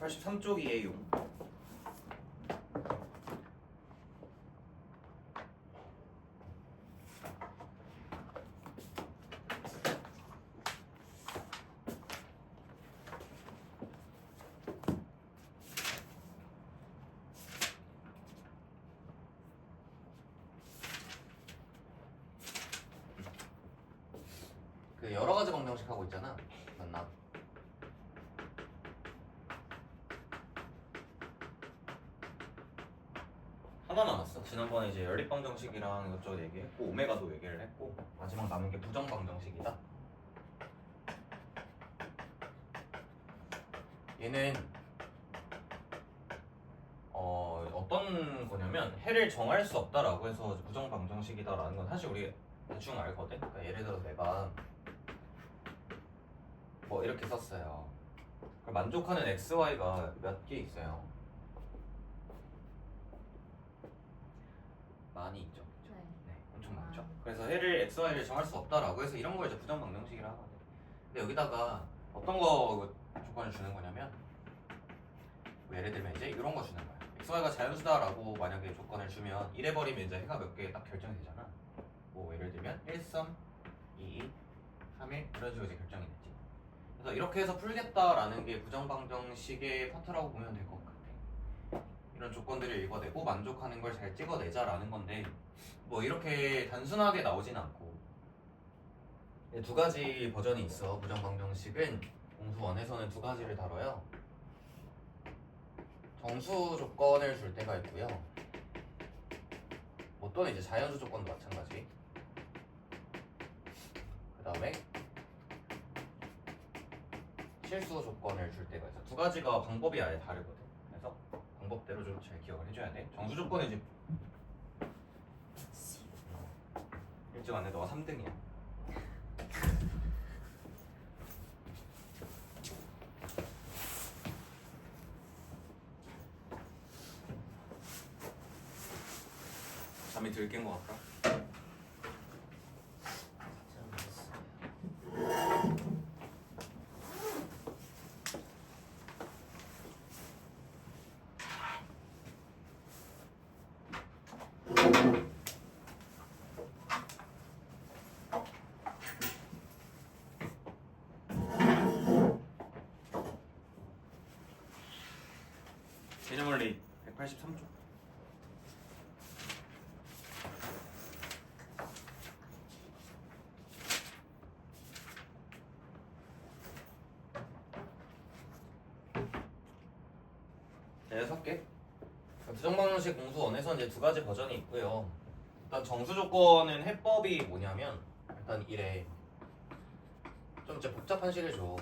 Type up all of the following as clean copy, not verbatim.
183쪽이에요. 그 여러 가지 방정식 하고 있잖아. 맞나? 하나 남았어. 지난번에 이제 연립 방정식이랑 이것저것 얘기했고 오메가도 얘기를 했고 마지막 남은 게 부정 방정식이다. 얘는 어떤 거냐면 해를 정할 수 없다라고 해서 부정 방정식이다라는 건 사실 우리 대충 알거든. 그러니까 예를 들어서 내가 뭐 이렇게 썼어요. 만족하는 XY가 몇 개 있어요? 많이 있죠. 그렇죠? 네, 엄청 많죠. 그래서 해를 XY를 정할 수 없다라고 해서 이런 걸 이제 부정 방정식이라 하거든. 근데 여기다가 어떤 거 조건을 주는 거냐면 뭐 예를 들면 이제 이런 거 주는 거야. XY가 자연수다라고 만약에 조건을 주면 이래버리면 이제 해가 몇 개 딱 결정이 되잖아. 뭐 예를 들면 1썸, 2, 3일 이런 식으로 이제 결정이 되지. 그래서 이렇게 해서 풀겠다라는 게 부정방정식의 파트라고 보면 될 것 같아. 이런 조건들을 읽어내고 만족하는 걸 잘 찍어내자라는 건데 뭐 이렇게 단순하게 나오진 않고 두 가지 버전이 있어. 부정방정식은 공수 1에서는 두 가지를 다뤄요. 정수 조건을 줄 때가 있고요. 뭐 또는 이제 자연수 조건도 마찬가지. 그 다음에 실수 조건을 줄 때가 있어. 두 가지가 방법이 아예 다르거든. 그래서 방법대로 좀 잘 기억을 해줘야 돼. 정수 조건은 이제 일찍 왔네. 너가 3등이야. 잠이 들 깬 것 같다. 개념원리 183쪽. 네, 6개. 부정방정식 공수 1에서는 이제 두 가지 버전이 있고요. 일단 정수 조건은 해법이 뭐냐면 일단 이래. 좀 이제 복잡한 식을 줘.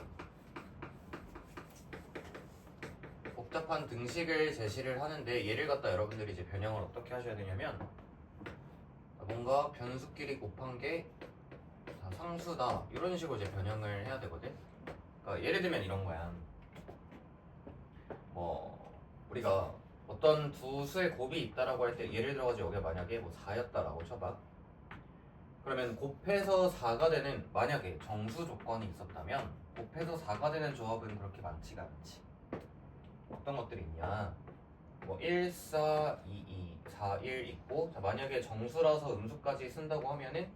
복잡한 등식을 제시를 하는데 얘를 갖다 여러분들이 이제 변형을 어떻게 하셔야 되냐면 뭔가 변수끼리 곱한 게 상수다 이런 식으로 이제 변형을 해야 되거든. 그러니까 예를 들면 이런 거야. 뭐 우리가 어떤 두 수의 곱이 있다라고 할 때 예를 들어가지고 여기가 만약에 뭐 4였다라고 쳐봐. 그러면 곱해서 4가 되는 만약에 정수 조건이 있었다면 곱해서 4가 되는 조합은 그렇게 많지가 않지. 어떤 것들이 있냐? 뭐 1, 4, 2, 2, 4, 1 있고 자, 만약에 정수라서 음수까지 쓴다고 하면은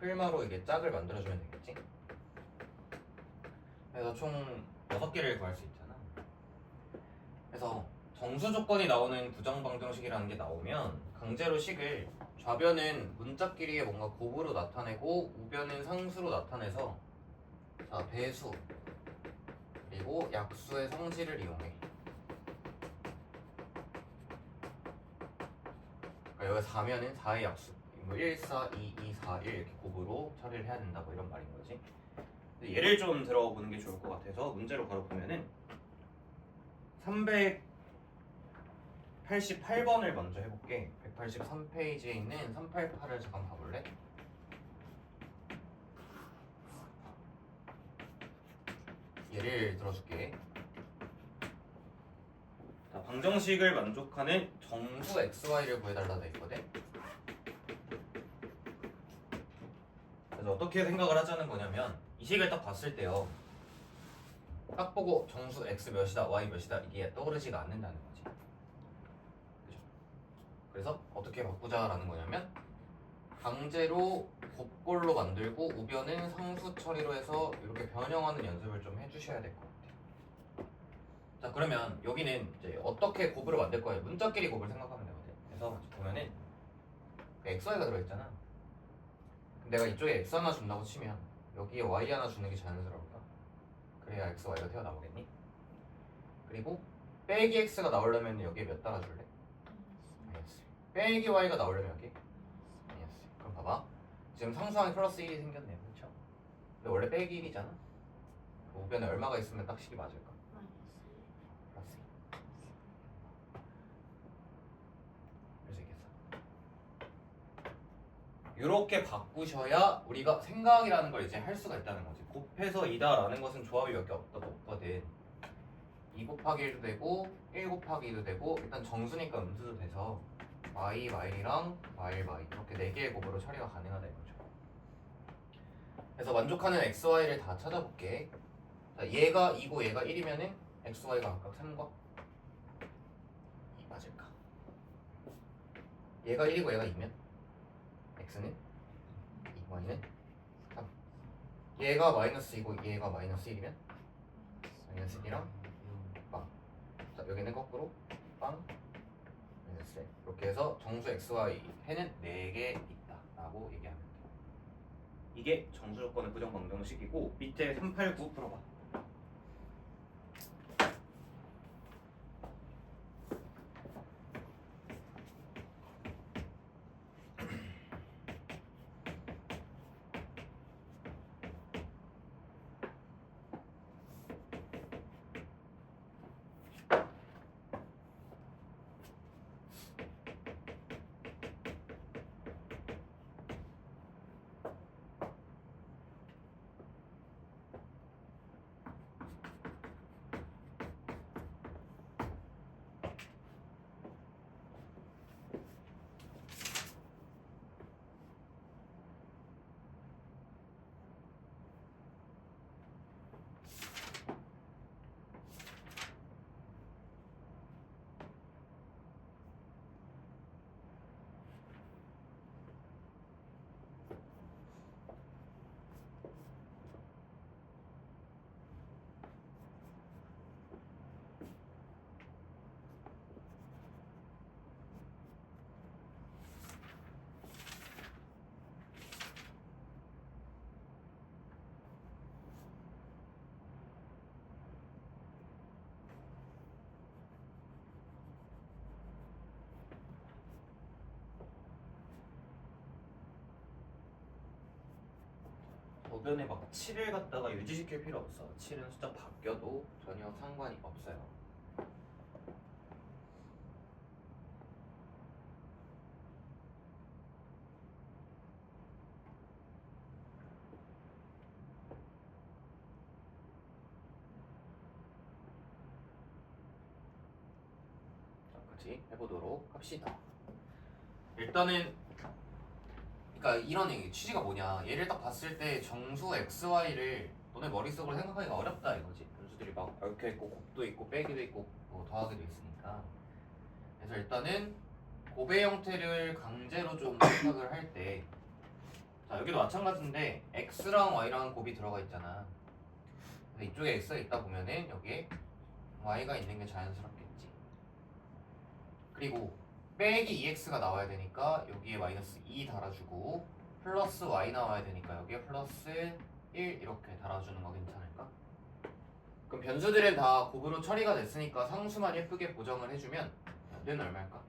필마로 이게 짝을 만들어주면 되겠지? 그래서 총 6개를 구할 수 있잖아. 그래서 정수 조건이 나오는 부정방정식이라는 게 나오면 강제로 식을 좌변은 문자끼리의 뭔가 곱으로 나타내고 우변은 상수로 나타내서 자, 배수 그리고 약수의 성질을 이용해. 그러니까 여기 4면은 4의 약수 뭐 1, 4, 2, 2, 4, 1 이렇게 곱으로 처리를 해야 된다 뭐 이런 말인 거지. 예를 좀 들어보는 게 좋을 것 같아서 문제로 바로 보면은 388번을 먼저 해볼게. 183페이지에 있는 388을 잠깐 봐볼래? 예를 들어줄게. 자, 방정식을 만족하는 정수 xy를 구해달라 돼 있거든. 그래서 어떻게 생각을 하자는 거냐면 이 식을 딱 봤을 때요. 딱 보고 정수 x 몇이다 y 몇이다 이게 떠오르지가 않는다는 거지. 그죠? 그래서 어떻게 바꾸자라는 거냐면 강제로 곱골로 만들고 우변은 상수 처리로 해서 이렇게 변형하는 연습을 좀 해주셔야 될 것 같아요. 자 그러면 여기는 이제 어떻게 곱으로 만들 거예요? 문자끼리 곱을 생각하면 되거든. 그래서 보면은 x, y가 들어있잖아. 그럼 내가 이쪽에 x 하나 준다고 치면 여기에 y 하나 주는 게 자연스러울까? 그래야 x, y가 튀어나오겠니? 그리고 빼기 x가 나오려면 여기에 몇 달아줄래? 마이너스. 빼기 y가 나오려면 여기? 마이너스. 그럼 봐봐. 지금 상수항이 플러스 1이 생겼네요. 그렇죠? 근데 원래 빼기 1이잖아. 우변에 얼마가 있으면 딱 식이 맞을까? 플러스 2. 그래서 이게 4. 이렇게 바꾸셔야 우리가 생각이라는 걸 이제 할 수가 있다는 거지. 곱해서 2다라는 것은 조합이 몇 개 없거든. 2 곱하기 1도 되고 1 곱하기 2도 되고 일단 정수니까 음수도 돼서 y, y랑 y, y 이렇게 4개의 곱으로 처리가 가능하다 이거죠. 그래서 만족하는 x, y를 다 찾아볼게. 자, 얘가 2고 얘가 1이면은 x, y가 각각 3과 2 맞을까? 얘가 1이고 얘가 2면 x는 2, y는 3. 얘가 마이너스 2고 얘가 마이너스 1이면 마이너스 1이랑 빵. 자 여기는 거꾸로 빵 마이너스 1. 이렇게 해서 정수 x, y 해는 4개 있다 라고 얘기하면 돼. 이게 정수 조건의 부정 방정식이고 밑에 3, 8, 9 풀어봐. 우변에 막 7을 갖다가 유지시킬 필요 없어. 7은 숫자 바뀌어도 전혀 상관이 없어요. 자, 같이 해보도록 합시다. 일단은 그러니까 이런 얘기 취지가 뭐냐, 얘를 딱 봤을 때 정수 xy를 너네 머릿속으로 생각하기가 어렵다 이거지. 분수들이 막 얽혀있고 곱도 있고 빼기도 있고 뭐 더하기도 있으니까. 그래서 일단은 곱의 형태를 강제로 좀 생각을 할 때, 자 여기도 마찬가지인데 x랑 y랑 곱이 들어가 있잖아. 그래서 이쪽에 x가 있다 보면은 여기에 y가 있는 게 자연스럽겠지. 그리고 빼기 2x가 나와야 되니까 여기에 마이너스 2 달아주고 플러스 y 나와야 되니까 여기에 플러스 1 이렇게 달아주는 거 괜찮을까? 그럼 변수들은 다 곱으로 처리가 됐으니까 상수만 예쁘게 보정을 해주면 얘는 얼마일까?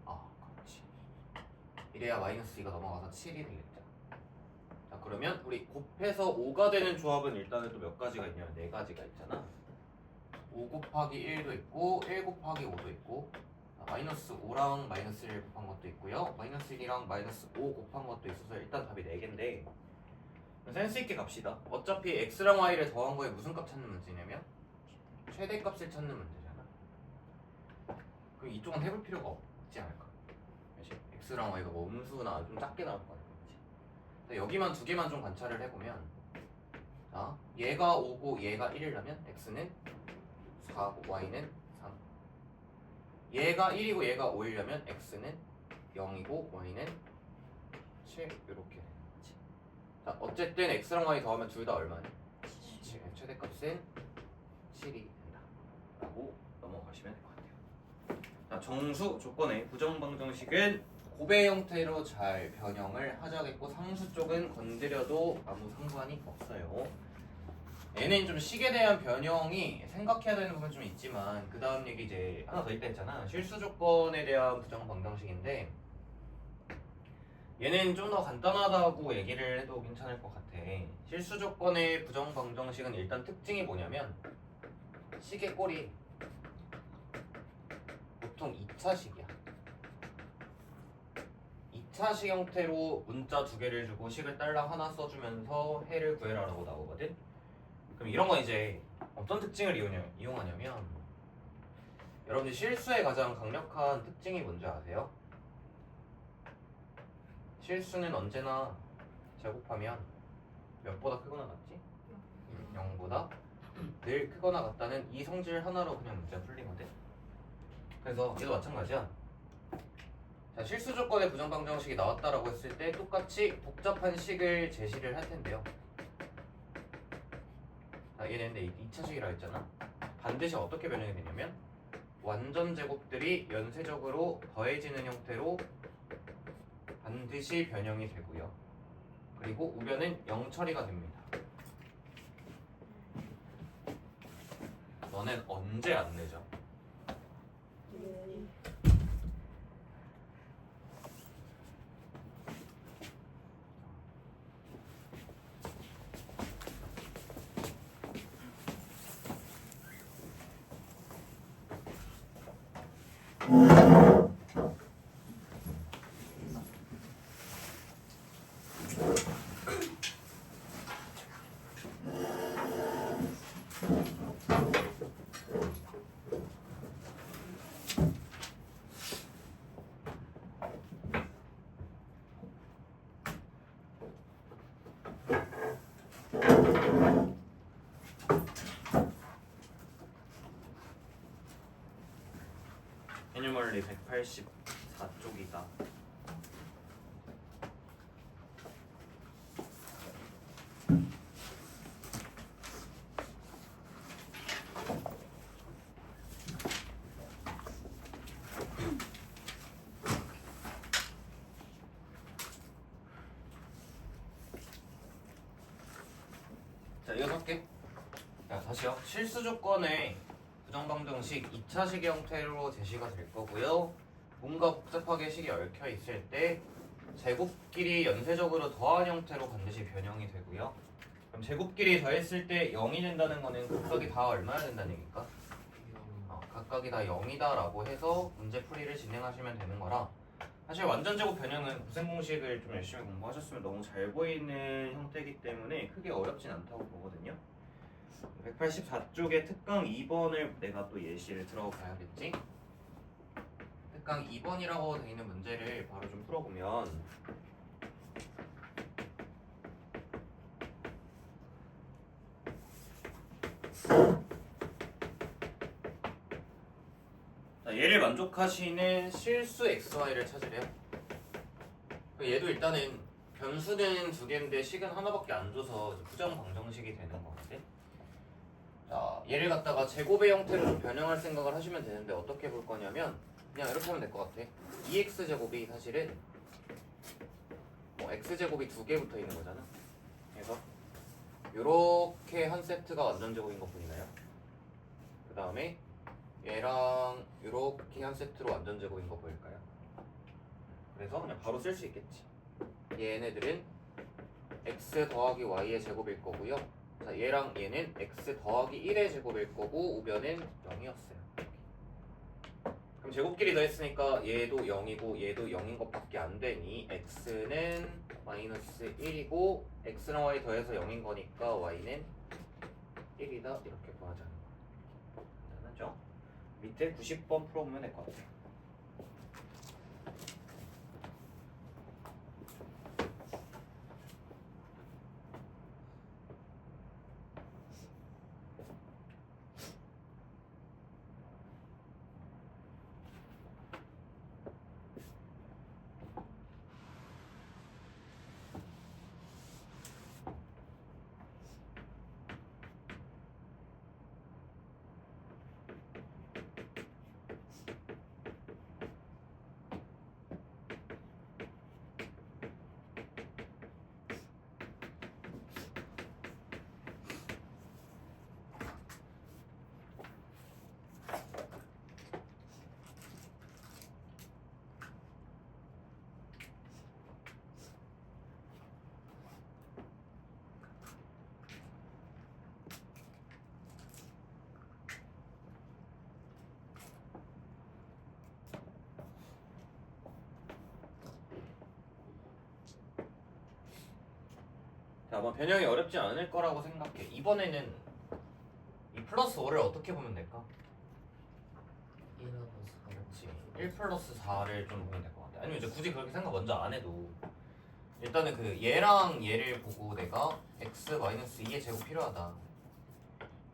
아 그렇지. 이래야 마이너스 2가 넘어가서 7이 되겠죠. 자 그러면 우리 곱해서 5가 되는 조합은 일단은 또 몇 가지가 있냐면 4가지가 있잖아. 5 곱하기 1도 있고 1 곱하기 5도 있고 마이너스 5랑 마이너스 1 곱한 것도 있고요. 마이너스 1이랑 마이너스 5 곱한 것도 있어서 일단 답이 4개인데 센스 있게 갑시다. 어차피 x랑 y를 더한 거에 무슨 값 찾는 문제냐면 최대값을 찾는 문제잖아. 그럼 이쪽은 해볼 필요가 없지 않을까? 그치? x랑 y가 뭐 음수나 좀 작게 나올 거 아니야. 여기만 2개만 좀 관찰을 해보면, 자 자, 얘가 5고 얘가 1이라면 x는 4고 y는 3. 얘가 1이고 얘가 5이라면 x는 0이고 y는 7 이렇게 되는 거지. 자, 어쨌든 x랑 y 더하면 둘 다 얼마니? 7. 최대값은 7이 된다 라고 넘어가시면 될 것 같아요. 자, 정수 조건의 부정방정식은 고배 형태로 잘 변형을 하자겠고 상수 쪽은 건드려도 아무 상관이 없어요. 얘는 좀 식에 대한 변형이 생각해야 되는 부분 좀 있지만 그 다음 얘기 이제 하나 더 있다 했잖아. 실수 조건에 대한 부정방정식인데 얘는 좀 더 간단하다고 얘기를 해도 괜찮을 것 같아. 실수 조건의 부정방정식은 일단 특징이 뭐냐면 식의 꼴이 보통 2차식이야. 2차식 형태로 문자 두 개를 주고 식을 딸랑 하나 써주면서 해를 구해라라고 나오거든. 그럼 이런 건 이제 어떤 특징을 이용하냐면 여러분들 실수의 가장 강력한 특징이 뭔지 아세요? 실수는 언제나 제곱하면 몇보다 크거나 같지? 0보다 늘 크거나 같다는 이 성질 하나로 그냥 문제가 풀리거든. 그래서 얘도 마찬가지야. 자, 실수 조건의 부정방정식이 나왔다라고 했을 때 똑같이 복잡한 식을 제시를 할 텐데요. 자, 얘는 2차식이라고 했잖아. 반드시 어떻게 변형이 되냐면 완전 제곱들이 연쇄적으로 더해지는 형태로 반드시 변형이 되고요. 그리고 우변은 0 처리가 됩니다. 너는 언제 안 내죠? 애니멀리 184쪽이다. 자, 이거 할게. 자, 다시요. 실수 조건의 부정방정식 2차식 형태로 제시가 될 거고요. 뭔가 복잡하게 식이 얽혀 있을 때 제곱끼리 연쇄적으로 더한 형태로 반드시 변형이 되고요. 그럼 제곱끼리 더했을 때 0이 된다는 거는 각각이 다 얼마나 된다는 얘기일까? 각각이 다 0이다 라고 해서 문제 풀이를 진행하시면 되는 거라, 사실 완전 제곱 변형은 고생 공식을 좀 열심히 공부하셨으면 너무 잘 보이는 형태이기 때문에 크게 어렵진 않다고 보거든요. 184쪽에 특강 2번을 내가 또 예시를 들어봐야겠지? 특강 2번이라고 되어 있는 문제를 바로 좀 풀어보면 자, 얘를 만족하시는 실수 xy를 찾으래요. 얘도 일단은 변수는 두 개인데 식은 하나밖에 안 줘서 부정방정식이 되는 거 같아. 자, 얘를 갖다가 제곱의 형태로 좀 변형할 생각을 하시면 되는데 어떻게 볼 거냐면 그냥 이렇게 하면 될 것 같아. 2x제곱이 사실은 x제곱이 두 개 붙어 있는 거잖아. 그래서 요렇게 한 세트가 완전 제곱인 거 보이나요? 그 다음에 얘랑 요렇게 한 세트로 완전 제곱인 거 보일까요? 그래서 그냥 바로 쓸 수 있겠지. 얘네들은 x 더하기 y의 제곱일 거고요. 자, 얘랑 얘는 x 더하기 1의 제곱일 거고 우변은 0이었어요. 그럼 제곱끼리 더했으니까 얘도 0이고 얘도 0인 것밖에 안 되니 x는 마이너스 1이고 x랑 y 더해서 0인 거니까 y는 1이다 이렇게 구하자는 거. 간단하죠? 밑에 90번 풀어보면 될 것 같아요. 아마 변형이 어렵지 않을 거라고 생각해. 이번에는 이 플러스 5를 어떻게 보면 될까? 1 플러스 4를 좀 보면 될 것 같아. 아니면 이제 굳이 그렇게 생각 먼저 안 해도 일단은 그 얘랑 얘를 보고 내가 x-2의 제곱 필요하다.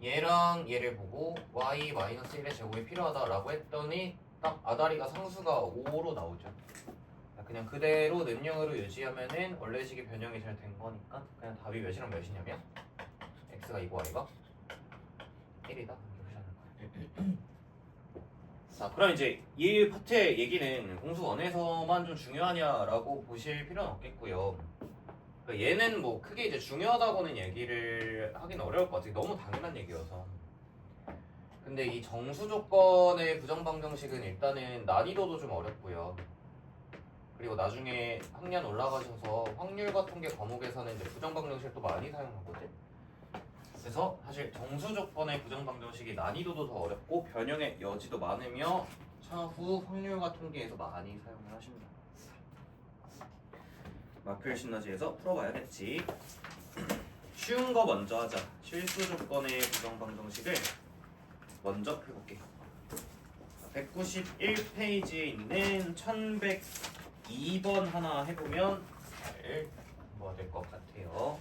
얘랑 얘를 보고 y-1의 제곱이 필요하다라고 했더니 딱 아다리가 상수가 5로 나오죠. 그냥 그대로 능력으로 유지하면은 원래식이 변형이 잘 된 거니까 그냥 답이 몇이랑 몇이냐면 x가 2고 y가 1이다. 이렇게 하는 거야. 자, 그럼 이제 이 파트의 얘기는 공수 1에서만 좀 중요하냐라고 보실 필요는 없겠고요. 그러니까 얘는 뭐 크게 이제 중요하다고는 얘기를 하긴 어려울 것 같아요. 너무 당연한 얘기여서. 근데 이 정수 조건의 부정 방정식은 일단은 난이도도 좀 어렵고요. 그리고 나중에 학년 올라가셔서 확률과 통계 과목에서는 이제 부정 방정식을 또 많이 사용하거든. 그래서 사실 정수 조건의 부정 방정식이 난이도도 더 어렵고 변형의 여지도 많으며 차후 확률과 통계에서 많이 사용을 하십니다. 마필 시너지에서 풀어봐야겠지. 쉬운 거 먼저 하자. 실수 조건의 부정 방정식을 먼저 해볼게. 191페이지에 있는 1102번 하나 해보면 잘 뭐가 될 것 같아요.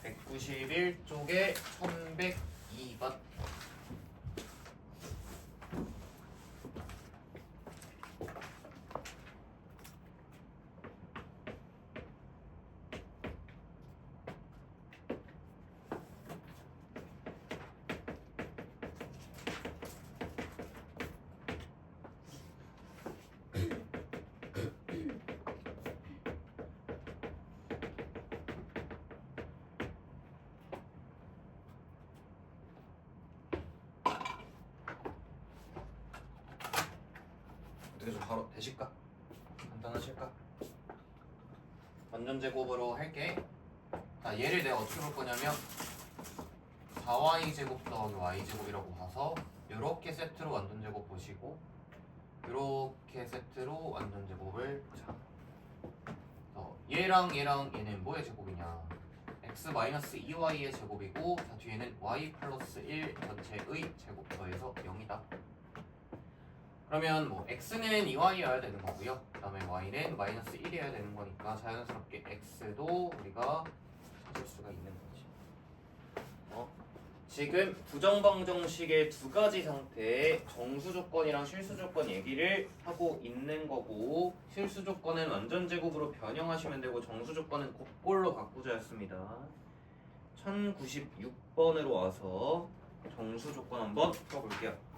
191쪽에 1102번. 어떻게 좀 바로 되실까? 간단하실까? 완전 제곱으로 할게. 자, 얘를 내가 어떻게 볼 거냐면 4y 제곱 더하기 y 제곱이라고 봐서 이렇게 세트로 완전 제곱 보시고 이렇게 세트로 완전 제곱을 보자. 얘랑 얘는 뭐의 제곱이냐? x-2y의 제곱이고, 자 뒤에는 y 플러스 1 전체의 제곱 더해서 0이다. 그러면 뭐 x는 2y여야 되는 거고요. 그 다음에 y는 마이너스 1이어야 되는 거니까 자연스럽게 x도 우리가 찾을 수가 있는 거지. 지금 부정방정식의 두 가지 상태의 정수 조건이랑 실수 조건 얘기를 하고 있는 거고, 실수 조건은 완전 제곱으로 변형하시면 되고 정수 조건은 곱볼로 바꾸자였습니다. 1096번으로 와서 정수 조건 한번 풀어볼게요.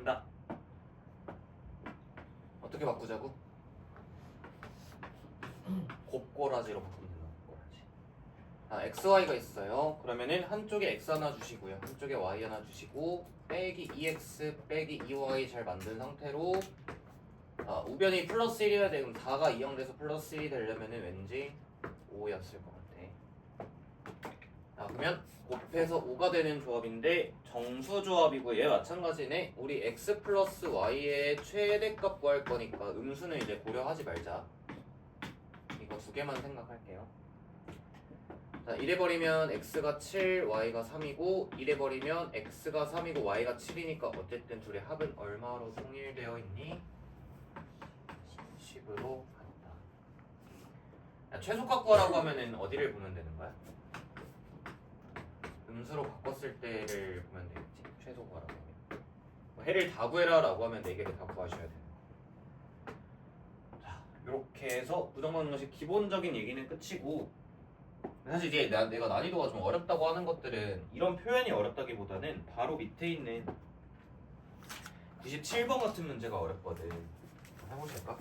간다. 어떻게 바꾸자고? 곱꼬라지로 바꾸면 된다. 곱꼬라지. 아, xy가 있어요. 그러면은 한쪽에 x 하나 주시고요, 한쪽에 y 하나 주시고 빼기 2x 빼기 2y 잘 만든 상태로, 우변이 플러스 1이어야 돼. 그럼 4가 2형 돼서 플러스 1이 되려면은 왠지 5였을 것 같아. 그러면 곱해서 5가 되는 조합인데 정수 조합이고 얘 마찬가지네. 우리 x 플러스 y의 최대값 구할 거니까 음수는 이제 고려하지 말자. 이거 두 개만 생각할게요. 자, 이래버리면 x가 7, y가 3이고 이래버리면 x가 3이고 y가 7이니까 어쨌든 둘의 합은 얼마로 통일되어 있니? 10으로 간다. 야, 최소값 구하라고 하면은 어디를 보면 되는 거야? 음수로 바꿨을 때를 보면 되겠지. 최소 구하라고 하면. 뭐 해를 다 구해라 라고 하면 4개를 다 구하셔야 돼요. 자, 이렇게 해서 부정방정식 기본적인 얘기는 끝이고, 사실 이제 내가 난이도가 좀 어렵다고 하는 것들은 이런 표현이 어렵다기보다는 바로 밑에 있는 97번 같은 문제가 어렵거든. 해보실까?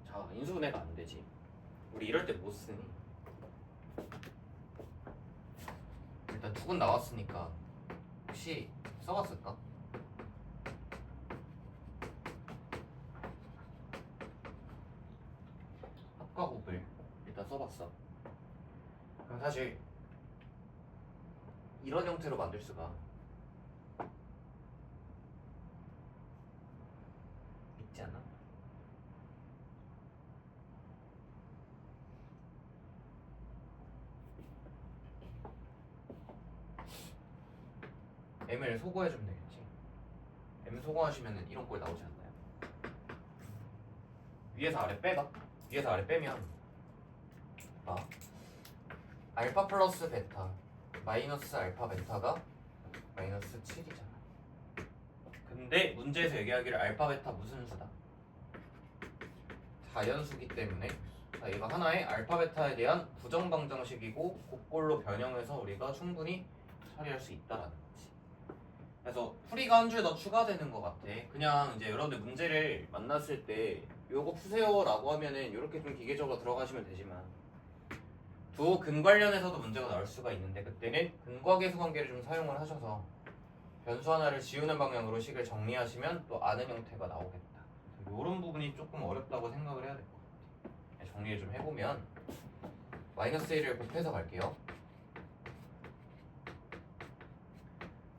자, 인수분해가 안 되지. 우리 이럴 때 못 쓰니? 일단 두근 나왔으니까 혹시 써봤을까? 합과 곱을 일단 써봤어. 그럼 사실 이런 형태로 만들 수가 있지 않아? M을 소거해주면 되겠지. M 소거하시면 이런 꼴 나오지 않나요? 위에서 아래 빼봐. 위에서 아래 빼면 봐. 알파 플러스 베타 마이너스 알파 베타가 마이너스 7이잖아. 근데 문제에서 얘기하기를 알파 베타 무슨 수다? 자연수기 때문에 자, 이거 하나의 알파 베타에 대한 부정방정식이고 곡골로 변형해서 우리가 충분히 처리할 수 있다라는 거지. 그래서 풀이가 한 줄 더 추가되는 것 같아. 그냥 이제 여러분들 문제를 만났을 때 요거 푸세요 라고 하면은 이렇게 좀 기계적으로 들어가시면 되지만 두 근 관련해서도 문제가 나올 수가 있는데 그때는 근과 계수 관계를 좀 사용을 하셔서 변수 하나를 지우는 방향으로 식을 정리하시면 또 아는 형태가 나오겠다. 이런 부분이 조금 어렵다고 생각을 해야 될 것 같아. 정리를 좀 해보면 마이너스 1을 곱해서 갈게요.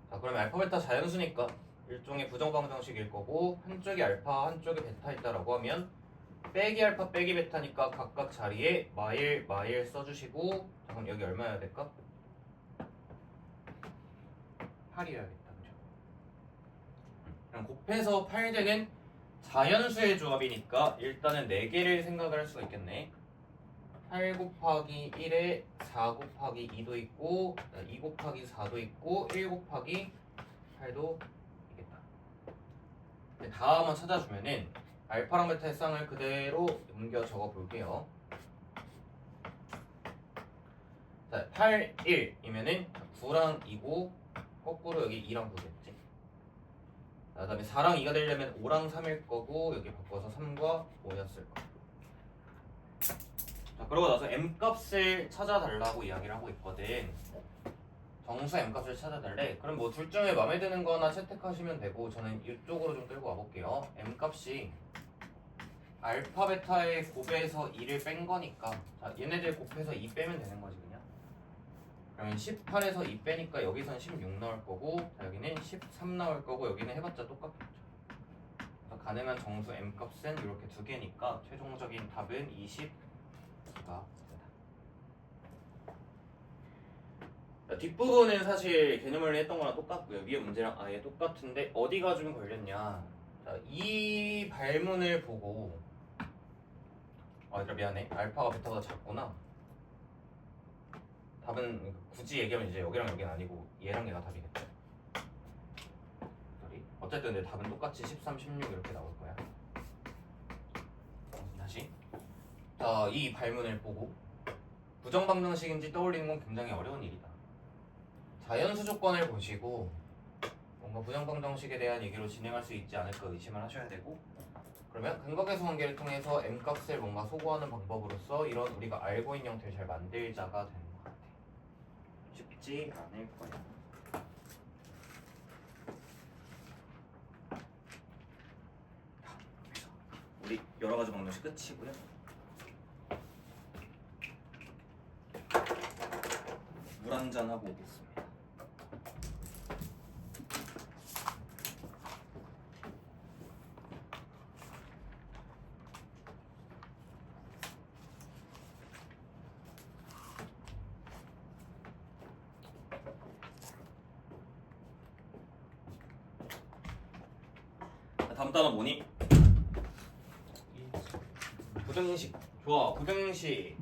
자, 그러면 알파 베타 자연수니까 일종의 부정방정식일 거고 한쪽이 알파 한쪽이 베타 있다라고 하면 빼기 알파 빼기 베타니까 각각 자리에 마일 마일 써주시고 자, 그럼 여기 얼마여야 될까? 8이어야겠다. 그죠? 그럼 곱해서 8되는 자연수의 조합이니까 일단은 4개를 생각을 할 수가 있겠네. 8 곱하기 1에 4 곱하기 2도 있고 2 곱하기 4도 있고 1 곱하기 8도 있겠다. 다 한번 찾아주면은 알파랑 베타의 쌍을 그대로 옮겨 적어 볼게요. 자, 8, 1이면은 9랑 2고 거꾸로 여기 2랑 9겠지. 그 다음에 4랑 2가 되려면 5랑 3일 거고 여기 바꿔서 3과 5였을 거고. 자, 그러고 나서 m값을 찾아달라고 이야기를 하고 있거든. 정수 m값을 찾아달래. 그럼 뭐 둘 중에 마음에 드는 거나 채택하시면 되고 저는 이쪽으로 좀 끌고 와볼게요. m값이 알파 베타의 곱에서 2를 뺀 거니까 자, 얘네들 곱해서 2 빼면 되는 거지 그냥. 그러면 18에서 2 빼니까 여기선 16 나올 거고 자, 여기는 13 나올 거고 여기는 해봤자 똑같겠죠. 그래서 가능한 정수 m값은 이렇게 두 개니까 최종적인 답은 20가 뒷부분은 사실 개념을 했던 거랑 똑같고요. 위에 문제랑 아예 똑같은데 어디가 좀 걸렸냐. 자, 이 발문을 보고 얘들아 미안해. 알파가 베타보다 작구나. 답은 굳이 얘기하면 이제 여기랑 여기는 아니고 얘랑 얘가 답이겠다. 어쨌든 근데 답은 똑같이 13, 16 이렇게 나올 거야. 다시 자, 이 발문을 보고 부정방정식인지 떠올리는 건 굉장히 어려운 일이다. 자연수 조건을 보시고 뭔가 부정방정식에 대한 얘기로 진행할 수 있지 않을까 의심을 하셔야 되고 그러면 근거계수 관계를 통해서 m값을 뭔가 소구하는 방법으로서 이런 우리가 알고 있는 형태를 잘 만들자가 되는 것 같아. 쉽지 않을 거야. 우리 여러 가지 방정식 끝이고요. 물 한 잔 하고 오겠습니다. 다음 단어 뭐니? 부등식. 좋아, 부등식.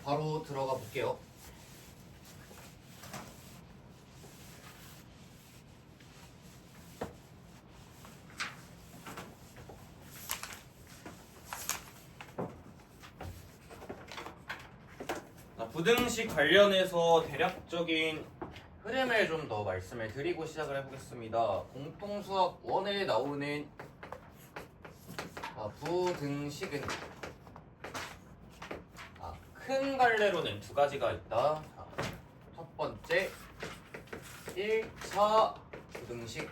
바로 들어가 볼게요. 부등식 관련해서 대략적인 흐름을 좀 더 말씀을 드리고 시작을 해보겠습니다. 공통수학 1에 나오는 부등식은 큰 갈래로는 두 가지가 있다. 첫 번째 1차 부등식,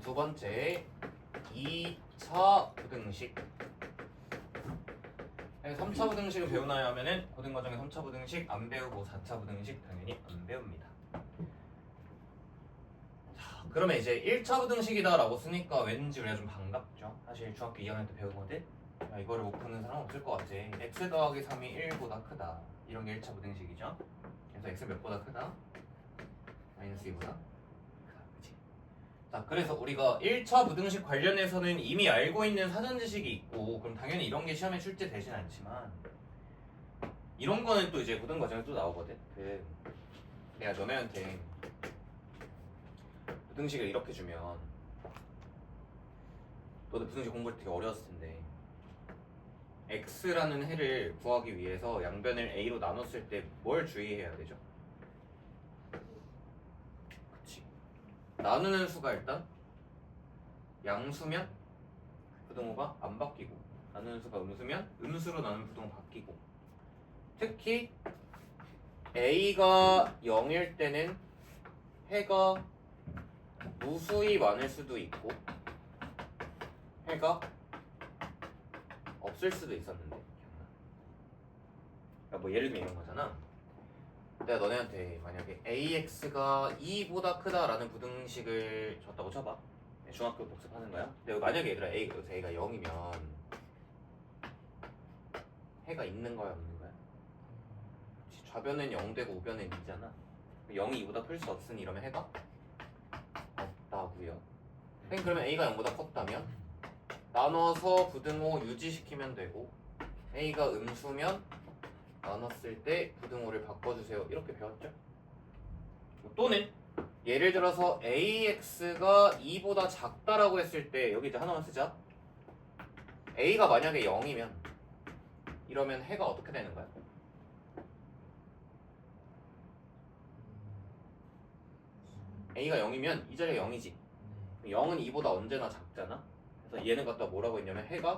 두 번째 2차 부등식. 3차 부등식을 배우나요 하면은 고등과정의 3차 부등식 안 배우고 4차 부등식 당연히 안 배웁니다. 자, 그러면 이제 1차 부등식이다 라고 쓰니까 왠지 우리가 좀 반갑죠. 사실 중학교 2학년 때 배우거든. 야, 이거를 못 푸는 사람 없을 것 같아. x 더하기 3이 1보다 크다. 이런 게 1차 부등식이죠. 그래서 x 몇보다 크다? 마이너스 2보다 크다. 그치? 자, 그래서 우리가 1차 부등식 관련해서는 이미 알고 있는 사전 지식이 있고 그럼 당연히 이런 게 시험에 출제되진 않지만 이런 거는 또 이제 고등 과정에 또 나오거든. 내가 너네한테 부등식을 이렇게 주면 너도 부등식 공부할 때 되게 어려웠을 텐데 x라는 해를 구하기 위해서 양변을 a로 나눴을 때 뭘 주의해야 되죠? 그치. 나누는 수가 일단 양수면 부등호가 안 바뀌고 나누는 수가 음수면 음수로 나누는 부등호 바뀌고 특히 a가 0일 때는 해가 무수히 많을 수도 있고 해가 없을 수도 있었는데 기억나? 그러니까 뭐 예를 들면 이런 거잖아. 내가 너네한테 만약에 AX가 2보다 크다라는 부등식을 줬다고 쳐봐. 중학교 복습하는 거야. 근데 만약에 얘들아 여기서 A가 0이면 해가 있는 거야 없는 거야? 좌변은 0 되고 우변은 2잖아. 0이 2보다 클 수 없으니 이러면 해가 없다고요. 그러면 A가 0보다 컸다면 나눠서 부등호 유지시키면 되고 A가 음수면 나눴을 때 부등호를 바꿔주세요. 이렇게 배웠죠? 또는 예를 들어서 AX가 2보다 작다라고 했을 때 여기 이제 하나만 쓰자. A가 만약에 0이면 이러면 해가 어떻게 되는 거야? A가 0이면 이 자리가 0이지. 0은 2보다 언제나 작잖아. 그래서 얘는 갖다 뭐라고 했냐면 해가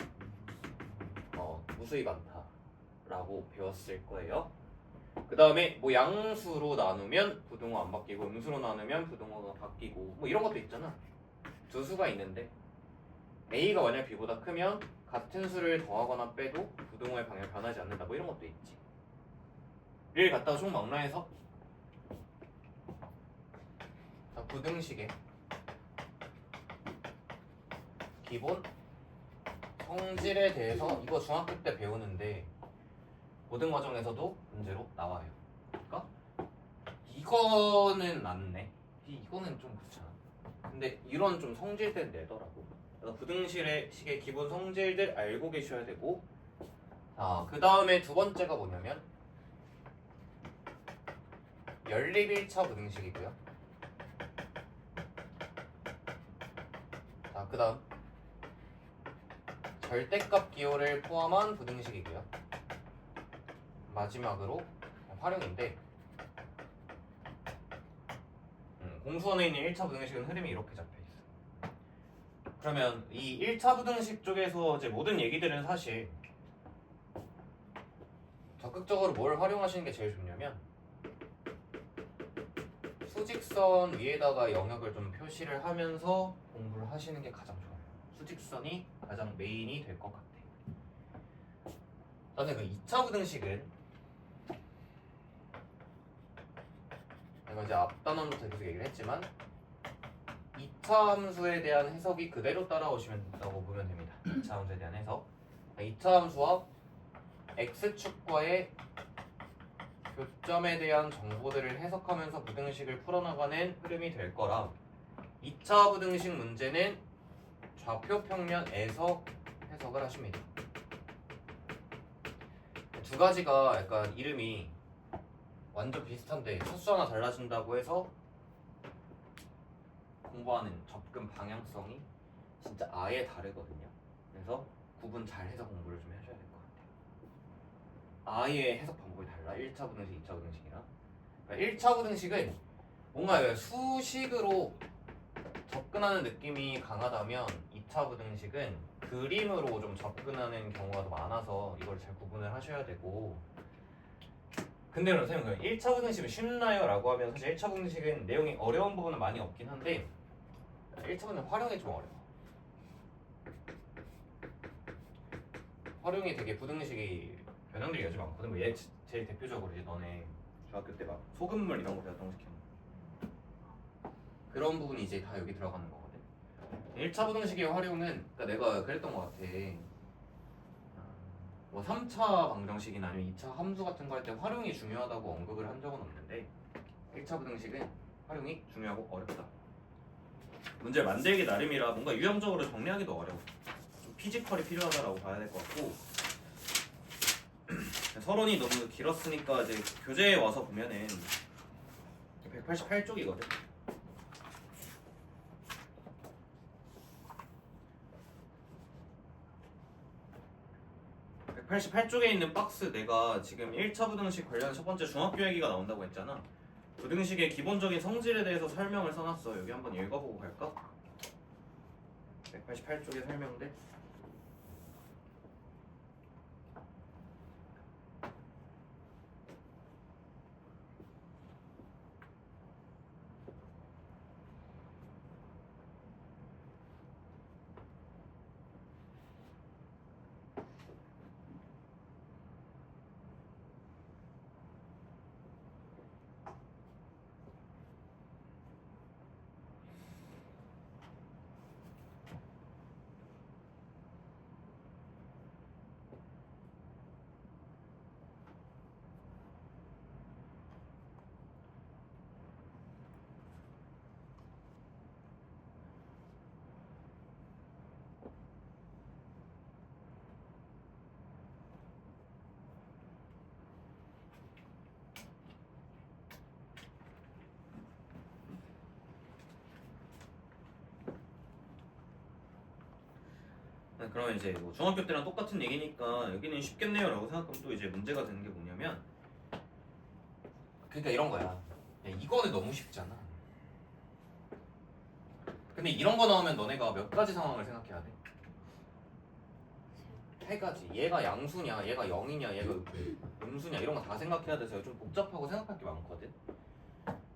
무수히 많다라고 배웠을 거예요. 그 다음에 뭐 양수로 나누면 부등호 안 바뀌고 음수로 나누면 부등호가 바뀌고 뭐 이런 것도 있잖아. 두 수가 있는데 A가 만약 B보다 크면 같은 수를 더하거나 빼도 부등호의 방향이 변하지 않는다 뭐 이런 것도 있지. 를 갖다가 총망라해서 부등식의 기본 성질에 대해서 이거 중학교 때 배우는데 고등 과정에서도 문제로 나와요. 그러니까 이거는 낫네. 이거는 좀 그렇잖아. 근데 이런 좀 성질들 내더라고. 그래서 부등식의 기본 성질들 알고 계셔야 되고, 그 다음에 두 번째가 뭐냐면 연립 1차 부등식이고요. 자, 그 다음 절대값 기호를 포함한 부등식이고요. 마지막으로 활용인데 공수원에 있는 1차 부등식은 흐름이 이렇게 잡혀있어. 그러면 이 1차 부등식 쪽에서 이제 모든 얘기들은 사실 적극적으로 뭘 활용하시는 게 제일 좋냐면 수직선 위에다가 영역을 좀 표시를 하면서 공부를 하시는 게 가장 좋아요. 수직선이 가장 메인이 될 것 같아. 그다음에 그 2차 부등식은 내가 이제 앞 단원부터 계속 얘기를 했지만 2차 함수에 대한 해석이 그대로 따라오시면 된다고 보면 됩니다. 2차 함수에 대한 해석. 2차 함수와 x축과의 교점에 대한 정보들을 해석하면서 부등식을 풀어나가는 흐름이 될 거라 2차 부등식 문제는 좌표 평면에서 해석을 하십니다. 두 가지가 약간 이름이 완전 비슷한데 첫 수 하나 달라진다고 해서 공부하는 접근 방향성이 진짜 아예 다르거든요. 그래서 구분 잘 해서 공부를 좀 해줘야 될 것 같아요. 아예 해석 방법이 달라. 1차 부등식, 2차 부등식이랑. 그러니까 1차 부등식은 뭔가 수식으로 접근하는 느낌이 강하다면 2차 부등식은 그림으로 좀 접근하는 경우가 더 많아서 이걸 잘 구분을 하셔야 되고. 근데 그럼 선생님 1차 부등식은 쉽나요? 라고 하면 사실 1차 부등식은 내용이 어려운 부분은 많이 없긴 한데 1차 부등식 활용이 좀 어려워. 활용이 되게 부등식이 변형들이 요즘 많거든. 뭐 얘 제일 대표적으로 이제 너네 중학교 때 막 소금물 이런 거 배웠던 거 시키는 그런 부분이 이제 다 여기 들어가는 거거든. 1차 부등식의 활용은 그러니까 내가 그랬던 것 같아. 뭐 3차 방정식이나 아니면 2차 함수 같은 거 할 때 활용이 중요하다고 언급을 한 적은 없는데 1차 부등식은 활용이 중요하고 어렵다. 문제를 만들기 나름이라 뭔가 유형적으로 정리하기도 어려워. 좀 피지컬이 필요하다라고 봐야 될 것 같고 서론이 너무 길었으니까 이제 교재에 와서 보면은 188쪽이거든. 188쪽에 있는 박스 내가 지금 1차 부등식 관련 첫 번째 중학교 얘기가 나온다고 했잖아. 부등식의 기본적인 성질에 대해서 설명을 써놨어. 여기 한번 읽어보고 갈까? 188쪽의 설명들. 그러면 이제 뭐 중학교 때랑 똑같은 얘기니까 여기는 쉽겠네요라고 생각하면 또 이제 문제가 되는 게 뭐냐면 그러니까 이런 거야. 야, 이거는 너무 쉽잖아. 근데 이런 거 나오면 너네가 몇 가지 상황을 생각해야 돼? 세 가지. 얘가 양수냐, 얘가 0이냐, 얘가 음수냐 이런 거 다 생각해야 돼서 좀 복잡하고 생각할 게 많거든.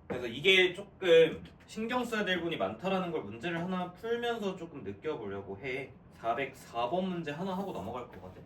그래서 이게 조금 신경 써야 될 부분이 많다라는 걸 문제를 하나 풀면서 조금 느껴보려고 해. 404번 문제 하나 하고 넘어갈 거거든.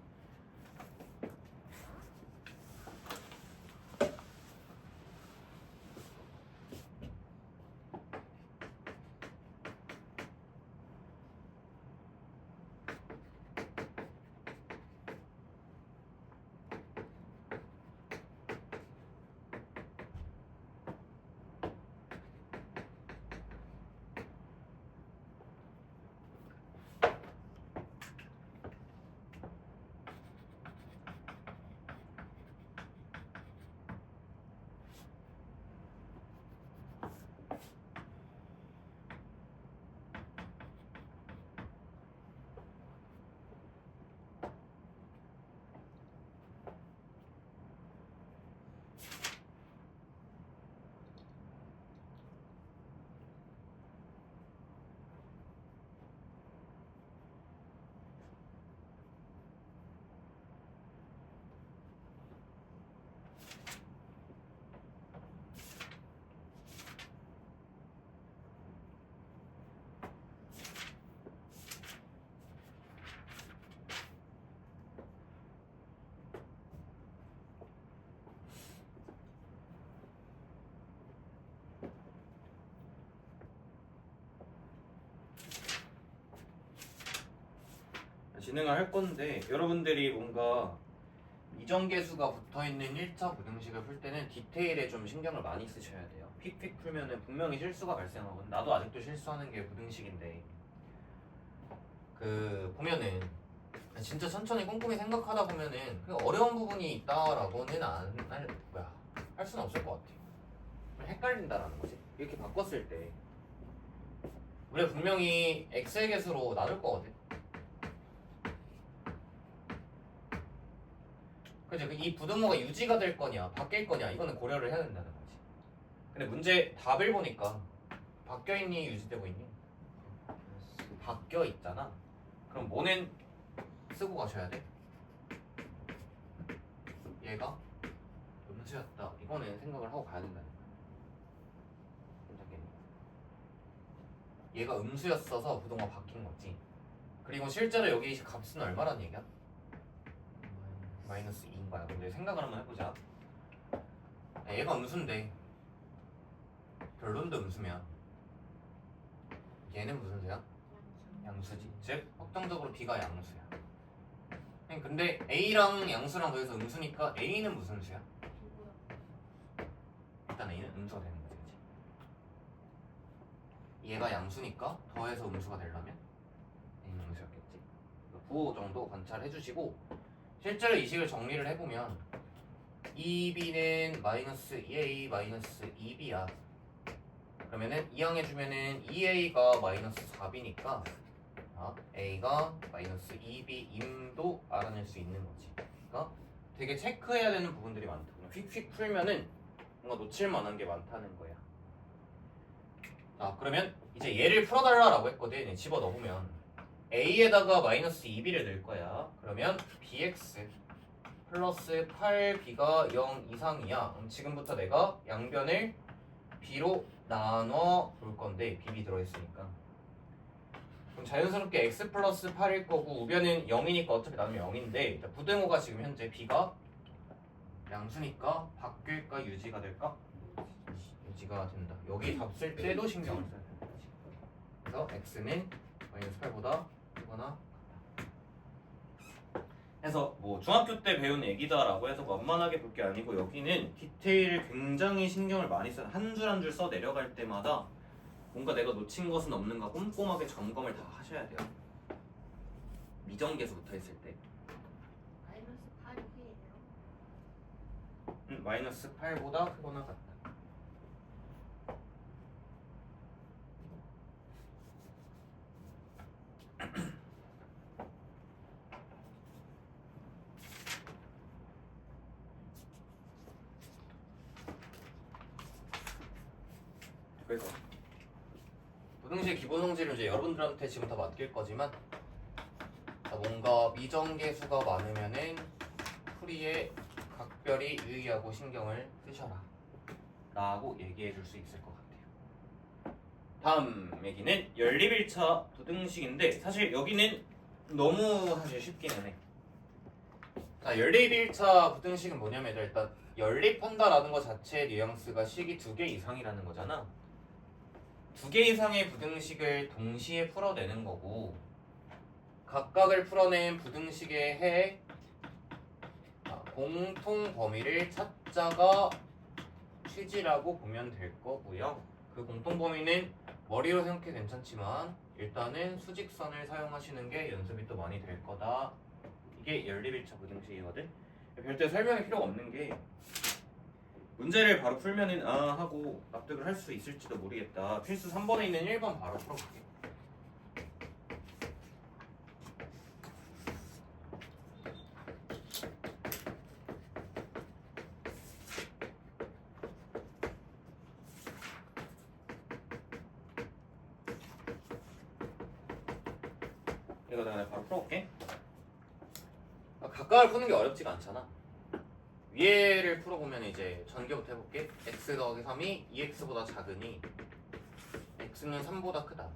진행을 할 건데 여러분들이 뭔가 이정계수가 붙어있는 1차 부등식을 풀 때는 디테일에 좀 신경을 많이 쓰셔야 돼요. 픽픽 풀면은 분명히 실수가 발생하거든. 나도 아직도 실수하는 게 부등식인데 그 보면은 진짜 천천히 꼼꼼히 생각하다 보면은 그 어려운 부분이 있다라고는 할 수는 없을 것 같아. 헷갈린다라는 거지. 이렇게 바꿨을 때 우리가 분명히 x의 개수로 나눌 거거든. 그치? 이 부등호가 유지가 될 거냐 바뀔 거냐 이거는 고려를 해야 된다는 거지. 근데 문제 답을 보니까 바뀌어 있니 유지되고 있니? 바뀌어 있잖아. 그럼 뭐는 쓰고 가셔야 돼? 얘가 음수였다. 이거는 생각을 하고 가야 된다는 거야. 괜찮겠니? 얘가 음수였어서 부등호가 바뀐 거지. 그리고 실제로 여기 값은 얼마란 얘기야? 마이너스 2인 거야. 근데 생각을 한번 해보자. 얘가 음수인데 결론도 음수면 얘는 무슨 수야? 양수지. 즉 확정적으로 B가 양수야. 근데 A랑 양수랑 더해서 음수니까 A는 무슨 수야? 일단 A는 음수가 되는 거지. 그치? 얘가 양수니까 더해서 음수가 되려면 A는 음수였겠지. 그 정도 관찰해 주시고 실제로 이 식을 정리를 해보면 2B는 마이너스 2A 마이너스 2B야. 그러면은 이항해주면은 2A가 마이너스 4B니까 A가 마이너스 2B임도 알아낼 수 있는 거지. 그러니까 되게 체크해야 되는 부분들이 많다. 그냥 휙휙 풀면은 뭔가 놓칠 만한 게 많다는 거야. 그러면 이제 얘를 풀어달라고 했거든. 집어넣으면 A에다가 마이너스 2B를 넣을 거야. 그러면 BX 플러스 8B가 0 이상이야. 그럼 지금부터 내가 양변을 B로 나눠 볼 건데 BB 들어있으니까 그럼 자연스럽게 X 플러스 8일 거고 우변은 0이니까 어차피 나누면 0인데 부등호가 지금 현재 B가 양수니까 바뀔까 유지가 될까? 유지가 된다. 여기 답 쓸 때도 신경을 써야 된다. 그래서 X는 마이너스 8보다 크거나 해서 뭐 중학교 때 배운 얘기다라고 해서 만만하게 볼 게 아니고 여기는 디테일을 굉장히 신경을 많이 써요. 한 줄 한 줄 써 내려갈 때마다 뭔가 내가 놓친 것은 없는가 꼼꼼하게 점검을 다 하셔야 돼요. 미정계수 붙어 있을 때. 마이너스 8이에요. 마이너스 8보다 크거나 같다. 그래서 부등식 기본 성질을 이제 여러분들한테 지금 다 맡길 거지만 뭔가 미정계수가 많으면은 풀이에 각별히 유의하고 신경을 쓰셔라 라고 얘기해 줄 수 있을 것 같아요. 다음 얘기는 연립일차 부등식인데 사실 여기는 너무 사실 쉽기는 해. 자, 연립일차 부등식은 뭐냐면 일단 연립한다라는 것 자체의 뉘앙스가 식이 2개 이상이라는 거잖아. 2개 이상의 부등식을 동시에 풀어내는 거고 각각을 풀어낸 부등식의 해 공통 범위를 찾자가 취지라고 보면 될 거고요. 그 공통 범위는 머리로 생각해 괜찮지만 일단은 수직선을 사용하시는 게 연습이 또 많이 될 거다. 이게 연립일차 부등식이거든. 별도의 설명이 필요가 없는 게 문제를 바로 풀면은 아 하고 납득을 할 수 있을지도 모르겠다. 필수 3번에 있는 1번 바로 풀어볼게. 이거 내가 바로 풀어볼게. 각각을 푸는 게 어렵지가 않잖아. 위에를 풀어보면 이제 전개부터 해볼게. x 더하기 3이 2x보다 작으니 x는 3보다 크다.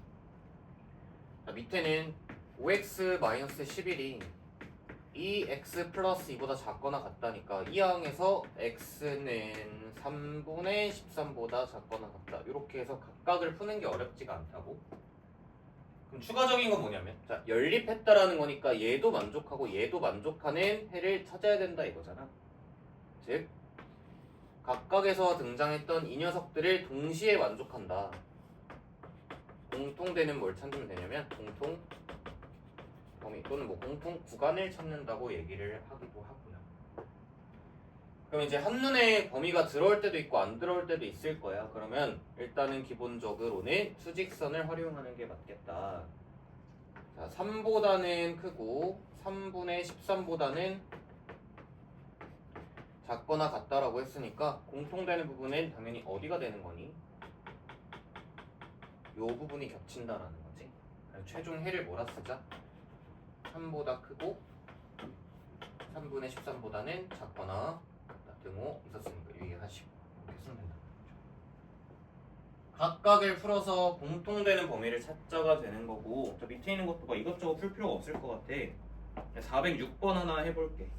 밑에는 5x 마이너스 11이 2x 플러스 2보다 작거나 같다니까 이 항에서 x는 3분의 13보다 작거나 같다. 이렇게 해서 각각을 푸는 게 어렵지가 않다고. 그럼 추가적인 건 뭐냐면 자 연립했다라는 거니까 얘도 만족하고 얘도 만족하는 해를 찾아야 된다 이거잖아. 즉 각각에서 등장했던 이 녀석들을 동시에 만족한다. 공통되는 뭘 찾으면 되냐면 공통 범위 또는 뭐 공통 구간을 찾는다고 얘기를 하기도 하고요. 그럼 이제 한눈에 범위가 들어올 때도 있고 안 들어올 때도 있을 거야. 그러면 일단은 기본적으로는 수직선을 활용하는 게 맞겠다. 자, 3보다는 크고 3분의 13보다는 작거나 같다라고 했으니까 공통되는 부분은 당연히 어디가 되는 거니? 요 부분이 겹친다라는 거지. 최종 해를 뭐라 쓰자? 3보다 크고 3분의 13보다는 작거나 같다. 등호 있었으니까 유의하시고 이렇게 쓰면 된다. 각각을 풀어서 공통되는 범위를 찾자가 되는 거고 저 밑에 있는 것도 막 이것저것 풀 필요가 없을 것 같아. 406번 하나 해볼게.